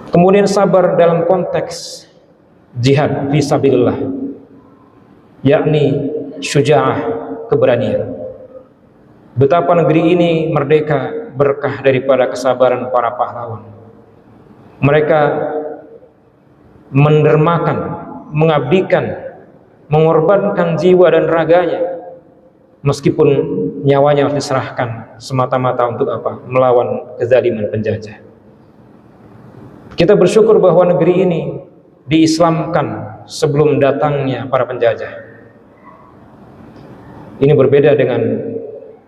Kemudian sabar dalam konteks jihad fisabilillah, yakni syuja'ah, keberanian. Betapa negeri ini merdeka berkah daripada kesabaran para pahlawan. Mereka mendermakan, mengabdikan, mengorbankan jiwa dan raganya, meskipun nyawanya harus diserahkan semata-mata untuk apa? Melawan kezaliman penjajah. Kita bersyukur bahwa negeri ini diislamkan sebelum datangnya para penjajah. Ini berbeda dengan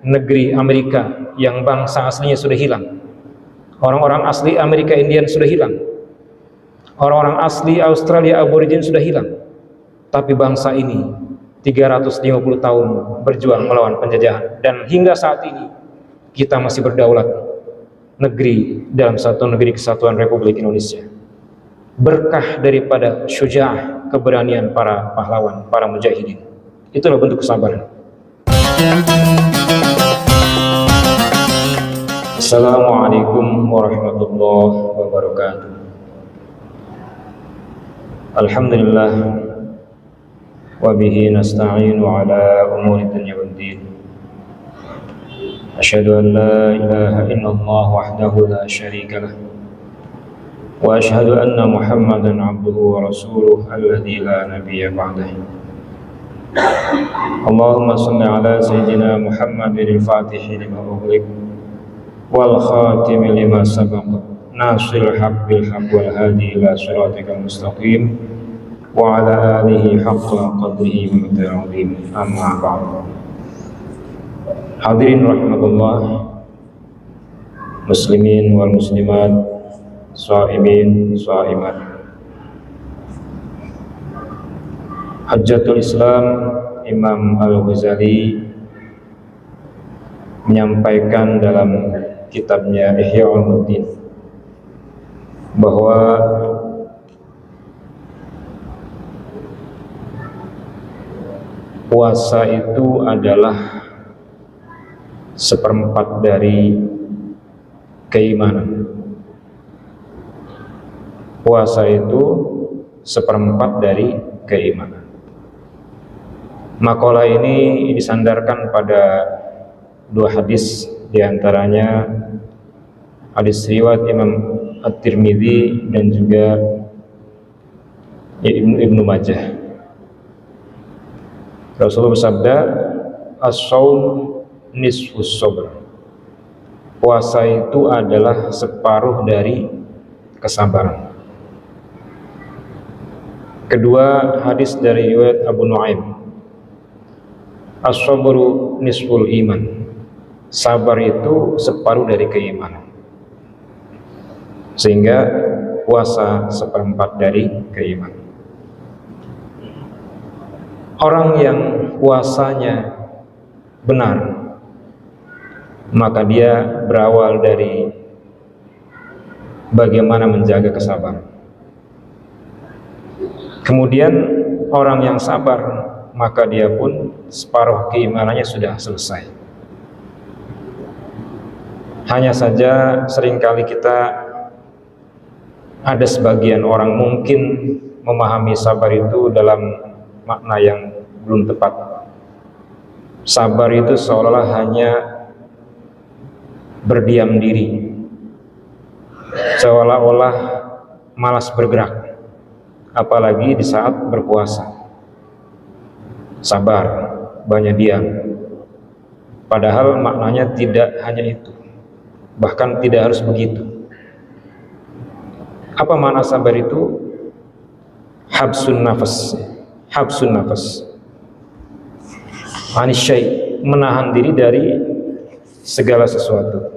negeri Amerika yang bangsa aslinya sudah hilang. Orang-orang asli Amerika Indian sudah hilang. Orang-orang asli Australia Aborigin sudah hilang. Tapi bangsa ini 350 tahun berjuang melawan penjajahan, dan hingga saat ini kita masih berdaulat negeri dalam satu negeri kesatuan Republik Indonesia. Berkah daripada syuja'ah, keberanian para pahlawan, para mujahidin. Itulah bentuk kesabaran. Assalamualaikum warahmatullahi wabarakatuh. Alhamdulillah wa bihi nasta'inu ala umuri dunya waddin. Asyhadu an la ilaha illallah wahdahu la syarika lah, wa asyhadu anna Muhammadan abduhu wa rasuluh alladzi la nabiyya ba'dahu. Allahumma shalli ala sayyidina Muhammadin al-Fatih lima ughliq wal khatim lima sabaq, nasiril haqq bil haqq wal hadi ila siratikal mustaqim wa ala alihi haqqa qadrihi wa miqdarihi. Amma ba'd. Hadirin rahmatullah, muslimin wal muslimat, shaimin shaimat. Hujjatul Islam Imam Al-Ghazali menyampaikan dalam kitabnya Ihya Ulumuddin bahwa puasa itu adalah seperempat dari keimanan. Puasa itu seperempat dari keimanan. Makalah ini disandarkan pada dua hadis, diantaranya hadis riwayat Imam At-Tirmidzi dan juga Ibnu Majah. Rasulullah bersabda, as-shaum nisfus sabr. Puasa itu adalah separuh dari kesabaran. Kedua hadis dari riwayat Abu Nuaim, as-sabru nisful iman. Sabar itu separuh dari keimanan. Sehingga puasa seperempat dari keimanan. Orang yang puasanya benar, maka dia berawal dari bagaimana menjaga kesabaran. Kemudian orang yang sabar, maka dia pun separuh keimanannya sudah selesai. Hanya saja seringkali kita ada sebagian orang mungkin memahami sabar itu dalam makna yang belum tepat. Sabar itu seolah-olah hanya berdiam diri, seolah-olah malas bergerak, apalagi di saat berpuasa. Sabar, banyak diam. Padahal maknanya tidak hanya itu, bahkan tidak harus begitu. Apa makna sabar itu? Habsun nafas, habsun nafas, anisyai, menahan diri dari segala sesuatu.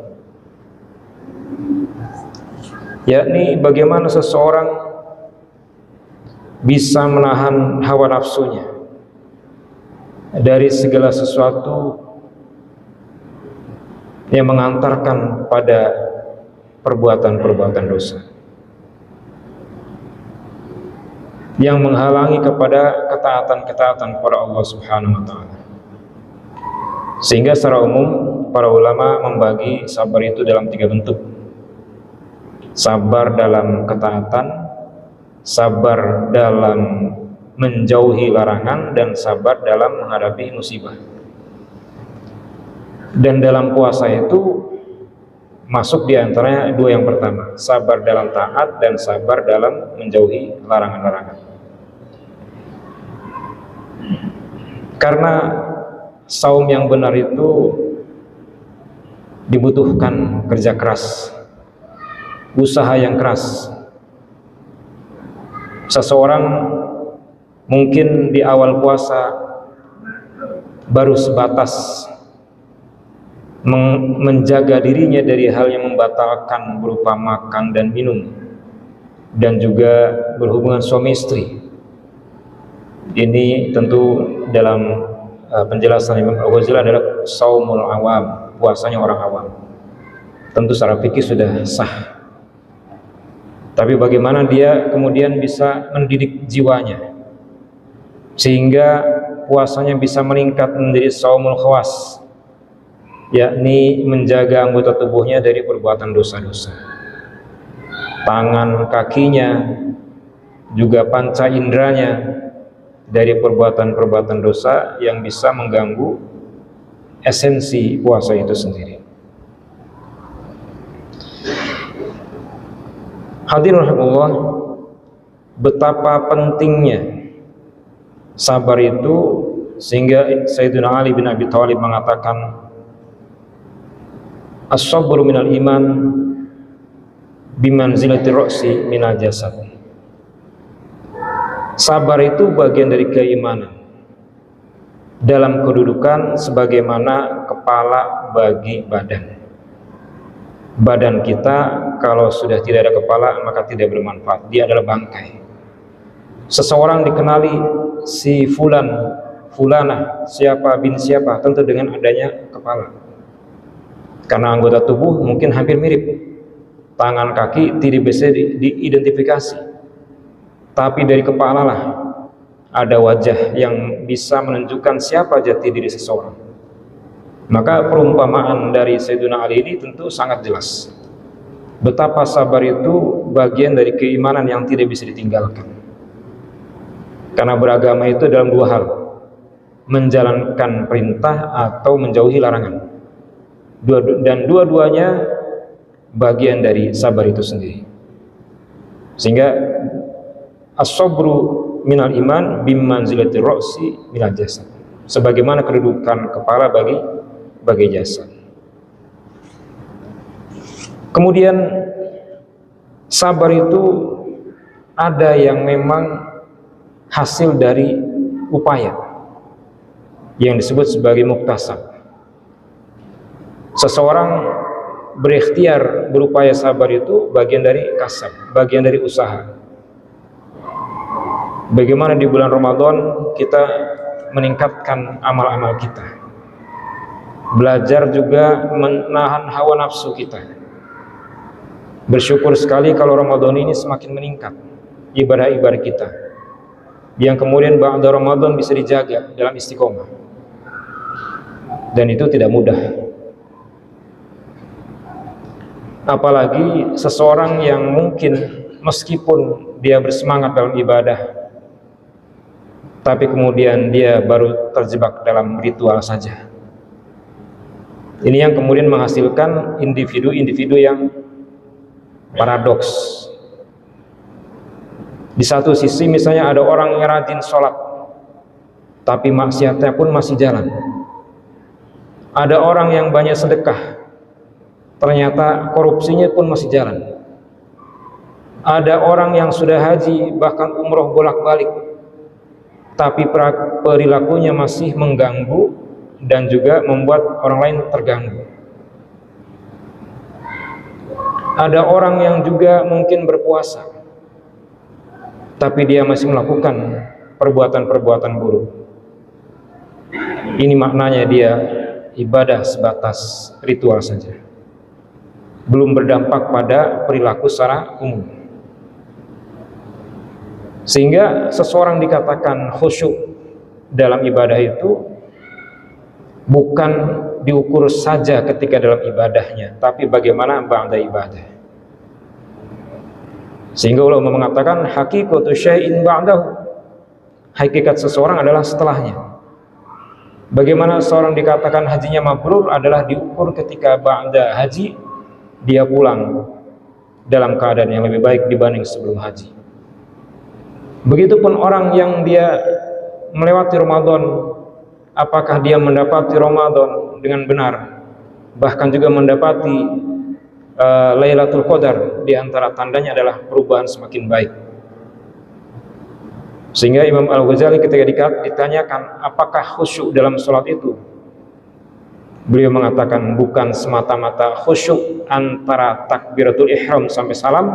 Yakni bagaimana seseorang bisa menahan hawa nafsunya dari segala sesuatu yang mengantarkan pada perbuatan-perbuatan dosa, yang menghalangi kepada ketaatan-ketaatan kepada Allah Subhanahu wa taala. Sehingga secara umum para ulama membagi sabar itu dalam tiga bentuk. sabar dalam ketaatan, sabar dalam menjauhi larangan, dan sabar dalam menghadapi musibah. Dan dalam puasa itu masuk di antaranya dua yang pertama, sabar dalam taat dan sabar dalam menjauhi larangan-larangan. Karena saum yang benar itu dibutuhkan kerja keras, usaha yang keras. Seseorang mungkin di awal puasa baru sebatas menjaga dirinya dari hal yang membatalkan berupa makan dan minum, dan juga berhubungan suami istri. Ini tentu dalam penjelasan Imam Al-Ghazali adalah saumul awam, puasanya orang awam. Tentu secara fikih sudah sah. Tapi bagaimana dia kemudian bisa mendidik jiwanya sehingga puasanya bisa meningkat menjadi saumul khawas, yakni menjaga anggota tubuhnya dari perbuatan dosa-dosa. Tangan, kakinya, juga panca inderanya dari perbuatan-perbuatan dosa yang bisa mengganggu esensi puasa itu sendiri. Hadirin rahimakumullah, betapa pentingnya sabar itu sehingga Sayyidina Ali bin Abi Thalib mengatakan, as-sabru minal iman bimanzilati ra'si minal jasad. Sabar itu bagian dari keimanan, dalam kedudukan sebagaimana kepala bagi badan. Badan kita kalau sudah tidak ada kepala maka tidak bermanfaat, dia adalah bangkai. Seseorang dikenali si fulan, fulana, siapa bin siapa, tentu dengan adanya kepala. Karena anggota tubuh mungkin hampir mirip, tangan kaki tidak bisa diidentifikasi. Tapi dari kepala lah ada wajah yang bisa menunjukkan siapa jati diri seseorang. Maka perumpamaan dari Sayyidina Ali ini tentu sangat jelas. Betapa sabar itu bagian dari keimanan yang tidak bisa ditinggalkan. Karena beragama itu dalam dua hal, menjalankan perintah atau menjauhi larangan. Dan dua-duanya bagian dari sabar itu sendiri. Sehingga as-sabru minal iman bimanzilati ra'si minal jasad, sebagaimana kedudukan kepala bagi jasad. Kemudian sabar itu ada yang memang hasil dari upaya yang disebut sebagai muktasab. Seseorang berikhtiar berupaya sabar itu bagian dari kasab, bagian dari usaha. Bagaimana di bulan Ramadan kita meningkatkan amal-amal kita, belajar juga menahan hawa nafsu kita. Bersyukur sekali kalau Ramadan ini semakin meningkat ibadah-ibadah kita, yang kemudian ba'da Ramadan bisa dijaga dalam istiqomah, dan itu tidak mudah. Apalagi seseorang yang mungkin meskipun dia bersemangat dalam ibadah, tapi kemudian dia baru terjebak dalam ritual saja. Ini yang kemudian menghasilkan individu-individu yang paradoks. Di satu sisi misalnya ada orang yang rajin sholat, tapi maksiatnya pun masih jalan. Ada orang yang banyak sedekah, ternyata korupsinya pun masih jalan. Ada orang yang sudah haji bahkan umroh bolak-balik, tapi perilakunya masih mengganggu dan juga membuat orang lain terganggu. Ada orang yang juga mungkin berpuasa, tapi dia masih melakukan perbuatan-perbuatan buruk. Ini maknanya dia ibadah sebatas ritual saja, belum berdampak pada perilaku secara umum. Sehingga seseorang dikatakan khusyuk dalam ibadah itu bukan diukur saja ketika dalam ibadahnya, tapi bagaimana ba'da ibadah. Sehingga ulama mengatakan hakikatu syai'in ba'dahu, hakikat seseorang adalah setelahnya. Bagaimana seorang dikatakan hajinya mabrur adalah diukur ketika ba'da haji dia pulang dalam keadaan yang lebih baik dibanding sebelum haji. Begitupun orang yang dia melewati Ramadan, apakah dia mendapati Ramadan dengan benar, bahkan juga mendapati Lailatul Qadar, di antara tandanya adalah perubahan semakin baik. Sehingga Imam Al-Ghazali ketika ditanyakan apakah khusyuk dalam sholat itu, beliau mengatakan bukan semata-mata khusyuk antara takbiratul ihram sampai salam,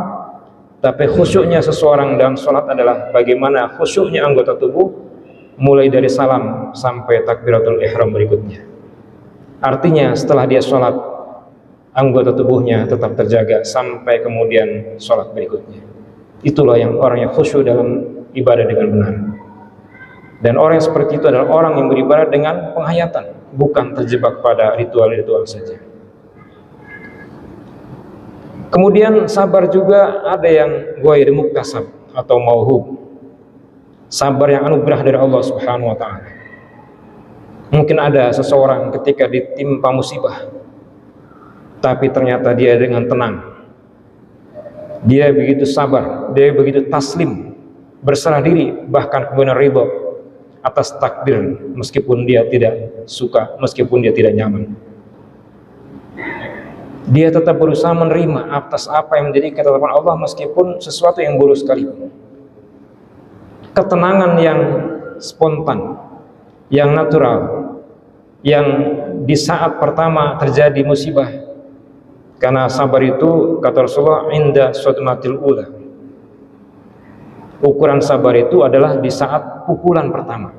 tapi khusyuknya seseorang dalam sholat adalah bagaimana khusyuknya anggota tubuh mulai dari salam sampai takbiratul ihram berikutnya. Artinya setelah dia sholat, anggota tubuhnya tetap terjaga sampai kemudian sholat berikutnya. Itulah yang orang yang khusyuk dalam ibadah dengan benar. Dan orang yang seperti itu adalah orang yang beribadah dengan penghayatan, bukan terjebak pada ritual-ritual saja. Kemudian sabar juga ada yang ghair muktasab atau mauhub, sabar yang anugerah dari Allah Subhanahu wa ta'ala. Mungkin ada seseorang ketika ditimpa musibah, tapi ternyata dia dengan tenang, dia begitu sabar, dia begitu taslim, berserah diri, bahkan kemudian ridho atas takdir meskipun dia tidak suka, meskipun dia tidak nyaman. Dia tetap berusaha menerima atas apa yang menjadi ketetapan Allah meskipun sesuatu yang buruk sekalipun. Ketenangan yang spontan, yang natural, yang di saat pertama terjadi musibah. Karena sabar itu, kata Rasulullah, inda sodmatil ula, ukuran sabar itu adalah di saat pukulan pertama.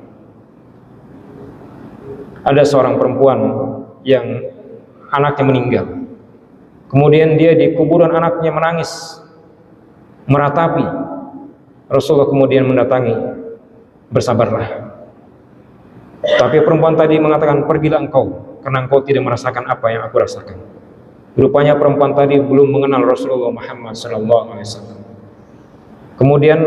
Ada seorang perempuan yang anaknya meninggal, kemudian dia di kuburan anaknya menangis, meratapi. Rasulullah kemudian mendatangi, bersabarlah. Tapi perempuan tadi mengatakan, pergilah engkau, karena engkau tidak merasakan apa yang aku rasakan. Rupanya perempuan tadi belum mengenal Rasulullah Muhammad SAW. Kemudian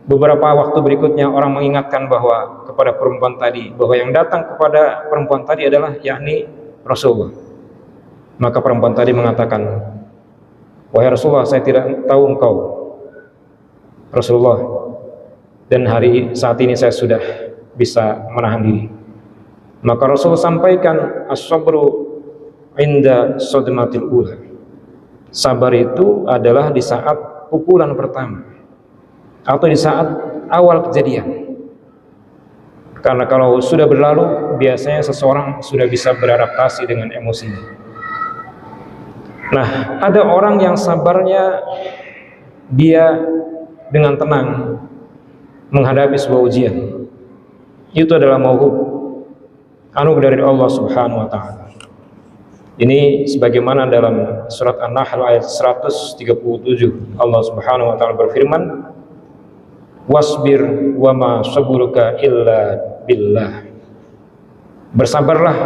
beberapa waktu berikutnya orang mengingatkan bahwa kepada perempuan tadi, bahwa yang datang kepada perempuan tadi adalah yakni Rasulullah. Maka perempuan tadi mengatakan, wahai Rasulullah, saya tidak tahu engkau Rasulullah, dan saat ini saya sudah bisa menahan diri. Maka Rasulullah sampaikan, as-sabru inda sodmatil ula, sabar itu adalah di saat pukulan pertama atau di saat awal kejadian. Karena kalau sudah berlalu, biasanya seseorang sudah bisa beradaptasi dengan emosinya. Nah, ada orang yang sabarnya dia dengan tenang menghadapi sebuah ujian. Itu adalah mauhub, anugerah dari Allah Subhanahu wa ta'ala. Ini sebagaimana dalam surat An-Nahl ayat 137, Allah Subhanahu wa ta'ala berfirman, wasbir wa ma sabruka illa billah, bersabarlah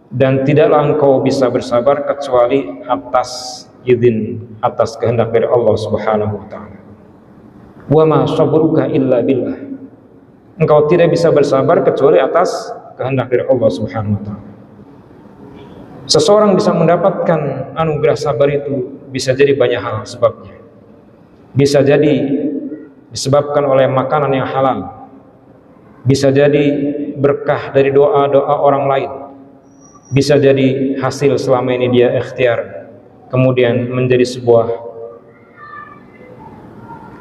dan tidaklah engkau bisa bersabar kecuali atas izin, atas kehendak dari Allah Subhanahu wa ta'ala. Wa ma sabruka illa billah, engkau tidak bisa bersabar kecuali atas kehendak dari Allah Subhanahu wa ta'ala. Seseorang bisa mendapatkan anugerah sabar itu bisa jadi banyak hal sebabnya. Bisa jadi disebabkan oleh makanan yang halal, bisa jadi berkah dari doa-doa orang lain, bisa jadi hasil selama ini dia ikhtiar, kemudian menjadi sebuah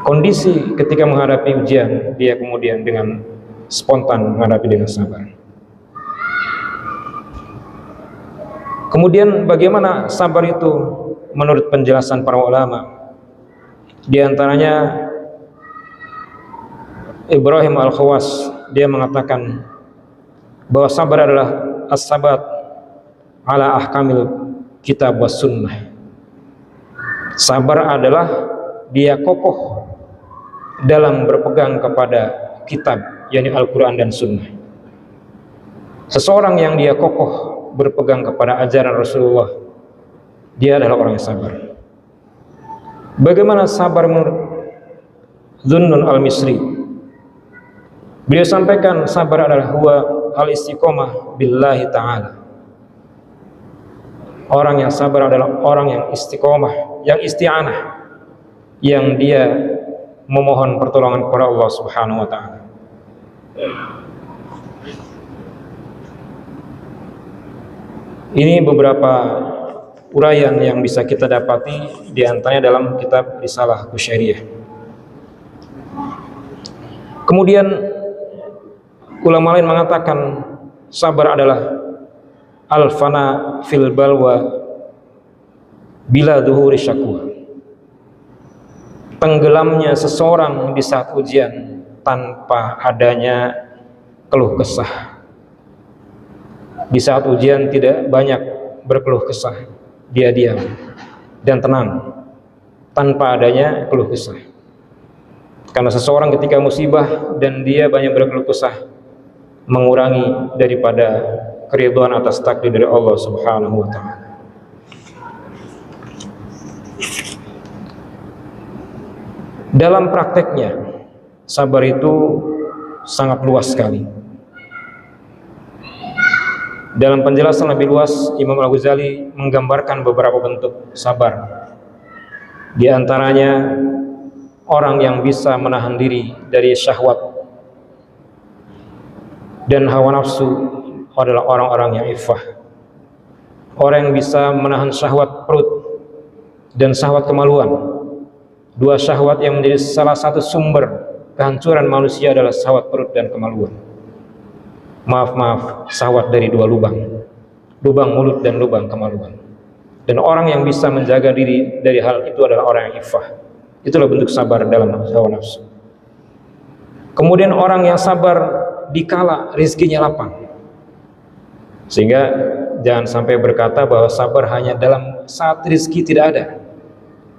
kondisi ketika menghadapi ujian, dia kemudian dengan spontan menghadapi dengan sabar. Kemudian bagaimana sabar itu menurut penjelasan para ulama? Di antaranya Ibrahim Al-Khawas, dia mengatakan bahwa sabar adalah as-sabat ala ahkamil kitab was sunnah. Sabar adalah dia kokoh dalam berpegang kepada kitab, yakni Al-Quran dan Sunnah. Seseorang yang dia kokoh berpegang kepada ajaran Rasulullah, dia adalah orang yang sabar. Bagaimana sabar menurut Dhunnun al-Misri? Beliau sampaikan sabar adalah huwa al-istiqomah billahi ta'ala. Orang yang sabar adalah orang yang istiqomah, yang isti'anah, yang dia memohon pertolongan kepada Allah Subhanahu wa ta'ala. Ini beberapa uraian yang bisa kita dapati di antaranya dalam kitab Risalah Qusyairyah. Kemudian ulama lain mengatakan sabar adalah al-fana fil balwa bila dhuhuri syakwa. Tenggelamnya seseorang di saat ujian tanpa adanya keluh kesah. Di saat ujian tidak banyak berkeluh kesah, dia diam dan tenang tanpa adanya keluh kesah. Karena seseorang ketika musibah dan dia banyak berkeluh kesah, mengurangi daripada keridhaan atas takdir dari Allah Subhanahu wa ta'ala. Dalam prakteknya, sabar itu sangat luas sekali. Dalam penjelasan lebih luas, Imam Al-Ghazali menggambarkan beberapa bentuk sabar. Di antaranya, orang yang bisa menahan diri dari syahwat dan hawa nafsu adalah orang-orang yang iffah. Orang yang bisa menahan syahwat perut dan syahwat kemaluan. Dua syahwat yang menjadi salah satu sumber kehancuran manusia adalah syahwat perut dan kemaluan. Maaf, syahwat dari dua lubang mulut dan lubang kemaluan. Dan orang yang bisa menjaga diri dari hal itu adalah orang yang iffah. Itulah bentuk sabar dalam hawa nafsu. Kemudian orang yang sabar dikala rizkinya lapang. Sehingga jangan sampai berkata bahwa sabar hanya dalam saat rizki tidak ada.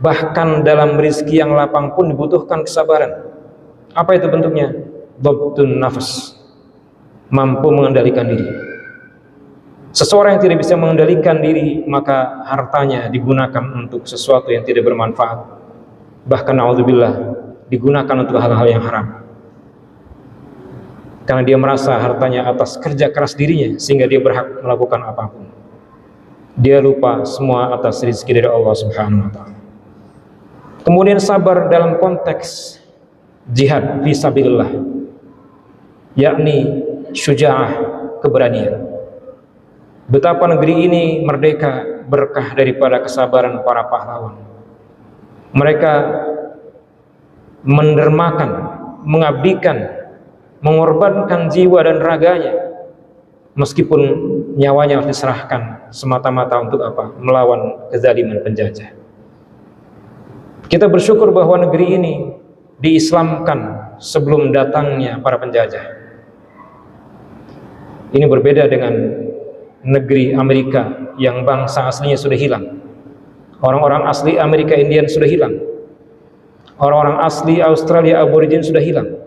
Bahkan dalam rizki yang lapang pun dibutuhkan kesabaran. Apa itu bentuknya? Dhabtun nafas, mampu mengendalikan diri. Seseorang yang tidak bisa mengendalikan diri, maka hartanya digunakan untuk sesuatu yang tidak bermanfaat. Bahkan na'udzubillah, digunakan untuk hal-hal yang haram. Karena dia merasa hartanya atas kerja keras dirinya, sehingga dia berhak melakukan apapun. Dia lupa semua atas rezeki dari Allah Subhanahu wa ta'ala. Kemudian sabar dalam konteks jihad fisabilillah, yakni syuja'ah, keberanian. Betapa negeri ini merdeka berkah daripada kesabaran para pahlawan. Mereka mendermakan, mengabdikan, mengorbankan jiwa dan raganya, meskipun nyawanya harus diserahkan semata-mata untuk apa? Melawan kezaliman penjajah. Kita bersyukur bahwa negeri ini diislamkan sebelum datangnya para penjajah. Ini berbeda dengan negeri Amerika yang bangsa aslinya sudah hilang. Orang-orang asli Amerika Indian sudah hilang. Orang-orang asli Australia Aborigin sudah hilang.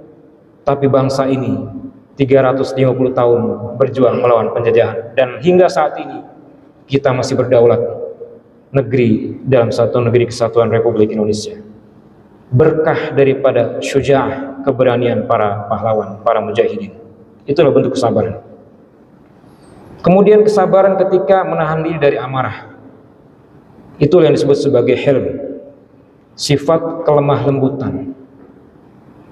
Tapi bangsa ini 350 tahun berjuang melawan penjajahan, dan hingga saat ini kita masih berdaulat negeri dalam satu negeri kesatuan Republik Indonesia. Berkah daripada syuja'ah, keberanian para pahlawan, para mujahidin. Itulah bentuk kesabaran. Kemudian kesabaran ketika menahan diri dari amarah. Itulah yang disebut sebagai hilm, sifat kelemah lembutan.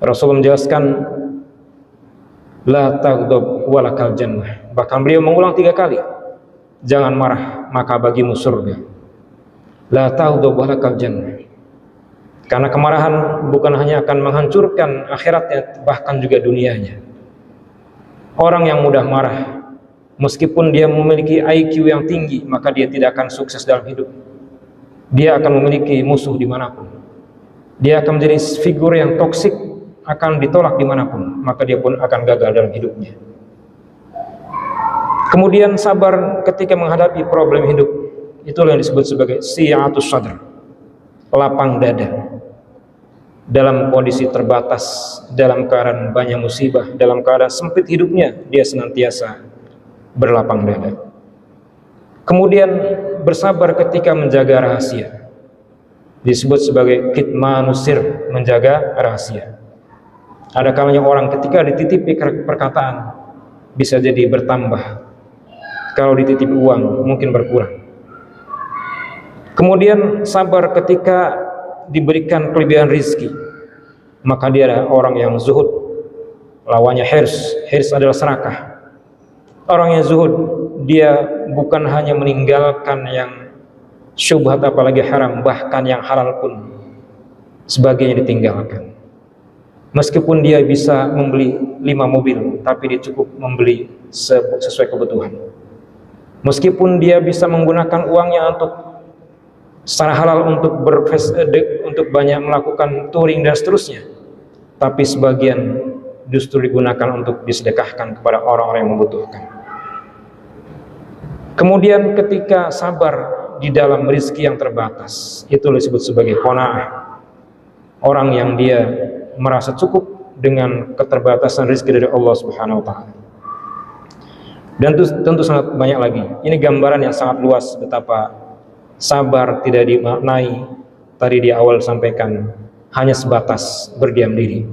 Rasulullah menjelaskan la taghdab walakal jannah. Bahkan beliau mengulang 3 kali, jangan marah maka bagimu surga. La taghdab walakal jannah. Karena kemarahan bukan hanya akan menghancurkan akhiratnya, bahkan juga dunianya. Orang yang mudah marah, meskipun dia memiliki IQ yang tinggi, maka dia tidak akan sukses dalam hidup. Dia akan memiliki musuh dimanapun. Dia akan menjadi figur yang toksik, akan ditolak dimanapun, maka dia pun akan gagal dalam hidupnya. Kemudian sabar ketika menghadapi problem hidup. Itulah yang disebut sebagai si'atus sadr, lapang dada. Dalam kondisi terbatas, dalam keadaan banyak musibah, dalam keadaan sempit hidupnya, dia senantiasa berlapang dada. Kemudian bersabar ketika menjaga rahasia. disebut sebagai kitmanus sir, menjaga rahasia. Ada kalanya orang ketika dititipi perkataan bisa jadi bertambah, kalau dititipi uang mungkin berkurang. Kemudian sabar ketika diberikan kelebihan rizki, maka dia adalah orang yang zuhud. Lawannya hirs. Hirs adalah serakah. Orang yang zuhud, dia bukan hanya meninggalkan yang syubhat apalagi haram, bahkan yang halal pun sebagainya ditinggalkan. Meskipun dia bisa membeli 5 mobil, tapi dia cukup membeli sesuai kebutuhan. Meskipun dia bisa menggunakan uangnya untuk secara halal untuk banyak melakukan touring dan seterusnya, tapi sebagian justru digunakan untuk disedekahkan kepada orang-orang yang membutuhkan. Kemudian ketika sabar di dalam rezeki yang terbatas, itu disebut sebagai qanaah. Orang yang dia merasa cukup dengan keterbatasan rezeki dari Allah Subhanahu wa taala. Dan tentu sangat banyak lagi. Ini gambaran yang sangat luas betapa sabar tidak dimaknai tadi di awal sampaikan hanya sebatas berdiam diri.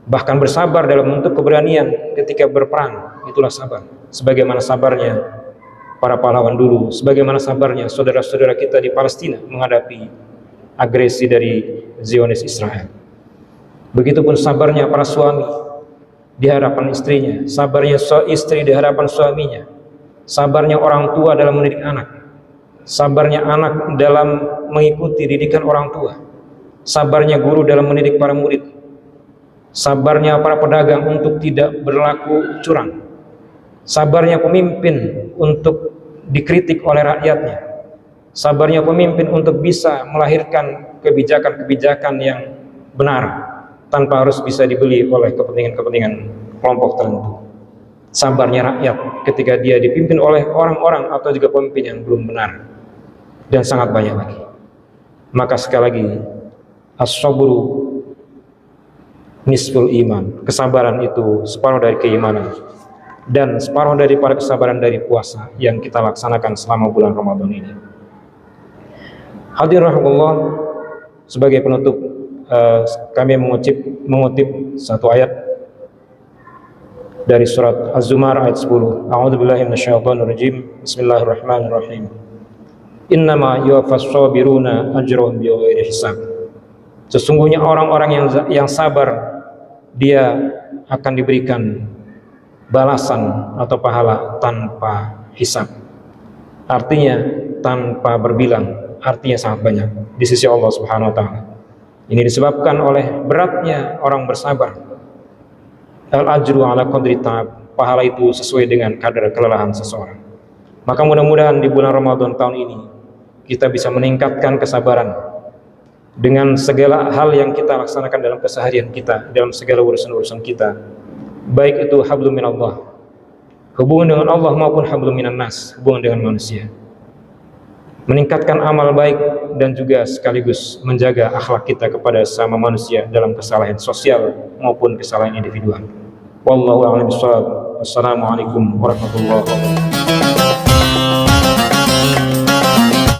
Bahkan bersabar dalam bentuk keberanian ketika berperang, itulah sabar. Sebagaimana sabarnya para pahlawan dulu, sebagaimana sabarnya saudara-saudara kita di Palestina menghadapi agresi dari Zionis Israel. Begitupun sabarnya para suami di hadapan istrinya, sabarnya istri di hadapan suaminya, sabarnya orang tua dalam mendidik anak, sabarnya anak dalam mengikuti didikan orang tua, sabarnya guru dalam mendidik para murid, sabarnya para pedagang untuk tidak berlaku curang, sabarnya pemimpin untuk dikritik oleh rakyatnya, sabarnya pemimpin untuk bisa melahirkan kebijakan-kebijakan yang benar tanpa harus bisa dibeli oleh kepentingan-kepentingan kelompok tertentu. Sabarnya rakyat ketika dia dipimpin oleh orang-orang atau juga pemimpin yang belum benar, dan sangat banyak lagi. Maka sekali lagi, as-sabru nisful iman. Kesabaran itu separuh dari keimanan, dan separuh daripada kesabaran dari puasa yang kita laksanakan selama bulan Ramadan ini. Hadirin rahimakumullah, sebagai penutup kami mengutip satu ayat dari surat Az-Zumar ayat 10. A'udzubillahi minasyaitonirrajim. Bismillahirrahmanirrahim. Innama yuwaffas sabiruna ajrahum bighairi hisab. Sesungguhnya orang-orang yang sabar, dia akan diberikan balasan atau pahala tanpa hisab. Artinya tanpa berbilang, artinya sangat banyak di sisi Allah Subhanahu wa taala. Ini disebabkan oleh beratnya orang bersabar. Al-ajru ala qadri ta'ab. Pahala itu sesuai dengan kadar kelelahan seseorang. Maka mudah-mudahan di bulan Ramadan tahun ini kita bisa meningkatkan kesabaran dengan segala hal yang kita laksanakan dalam keseharian kita, dalam segala urusan-urusan kita, baik itu hablum minallah, hubungan dengan Allah, maupun hablum minan nas, hubungan dengan manusia. Meningkatkan amal baik dan juga sekaligus menjaga akhlak kita kepada sama manusia dalam kesalahan sosial maupun kesalahan individual. Wallahu a'lam bishawab. Wassalamualaikum warahmatullahi wabarakatuh.